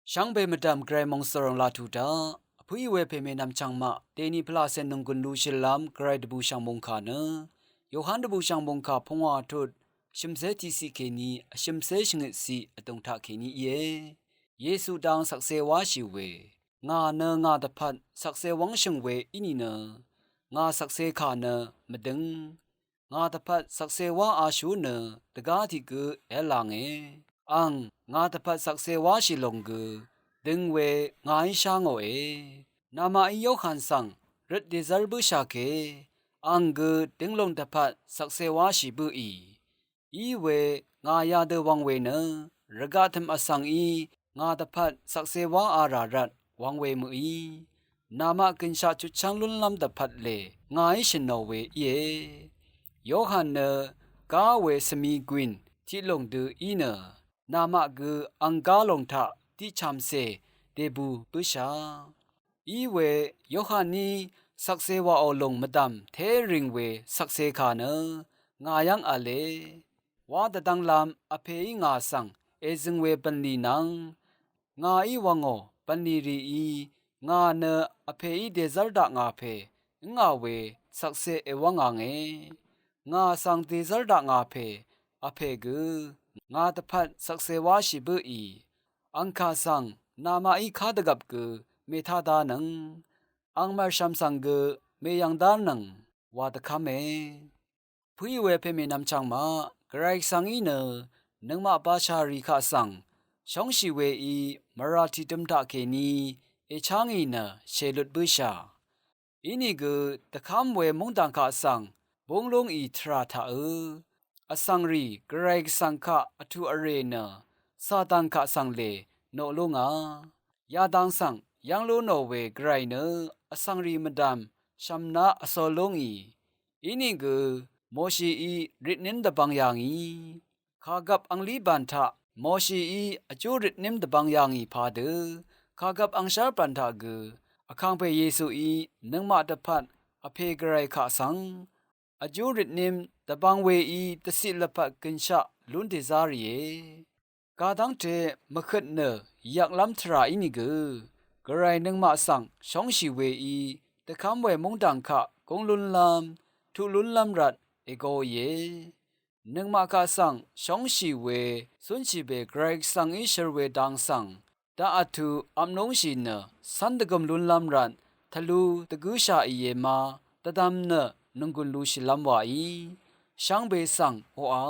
ช่างเบมดามเกรมองสรองลาทูดาผู้ยเวเพเมนำจังมาเตนีพลาเซนนงกุนลูชิลามเกรดบูช่างบงคาเนโยฮันดบูช่างบงคาพงวาทุดชิมเซทีซีเคนีชิมเซชงสีอตงทาเคนีเยซูดังสักเซวาชิเวงาเนงาตพัดสักเซวังชงเวอินีเนงาสักเซคาเนมดึงงาตพัดสักเซวาอาชูเนตกาทิกุเอลางอังงาตพัดสักเซวาชิลงกุดึงเวงาอิชางโอนามาอิโยขันสังรถเดซัลบุชาเคอังกุดึงลงตพัดสักเซวาชิบุอีเวงายาเดวังเวเนระกาทมอสังงาตพัดสักเซวาอารารัดวังเวมุนามากินชาจุดช่างลุนลำตพัดเลงาอิชนอเวโยฮันเนกาเวสมีกวินที่ลงดูเนนามากุอังกาลงทะที่ชามเซเดบูปุชาเวโยฮันนีสักเซวาอลงมดำเทริงเวสักเซคาเนงายังอเลวาดดังลามอเพยงาสังเอซึงเวปันนีนังงาวังโอปันนีรีงาเนอเพยเดซาร์ดางาเพงาเวสักเซเอวังงางาสังเดซาร์ดางาเพอเพกุงาตพัดสักเซวาชิบุอังคาสังนามาคาดกับกุเมทาดานังอังมาชัมสังกุเมยังดานังวาดคาเมผู้ยเวเพเมนำจังมาไกรสังเนนังมาปาชาริคาสังช่องชิเวมราทิตุมตะเคนีชางเนเชลุดบุชานี่กุตะคำเวมงดังคาสังบงลงทราทาอสังรีไกรสังคะอทุอเรเนซาตังคะสังเลโนโลงายาดังสังยังโลโนเวไกรเนอสังรีมดามชัมนาอโซลงนี่กุโมชีริดนินดบังยังข้ากับอังลีบันทะโมชีอจูริดนิมดบังยังพาดข้ากับอังชาปันทะกุอคังเปเยซูนังมาตพัดอเพไกรคะสังอจูริดนิมตะบังเวตสิลปะกินชะลุนเดซารีกาดังเตมะขดเนอยากล้ำทรานี่กุกระไรนึงมาสังช่องชีเวตะคำเวมงดังคะกงลุนลำทุลุนลำรัดโกนึงมาคาสังช่องชีเวสุนชีเบไกรสังชรเวดังสังดาอัตุอัมนงชีเนสันตกมลุนลำรันทะลุตะกุชามาตะดำเนนงกุลลูชิลัมวาช่างเบสังโออา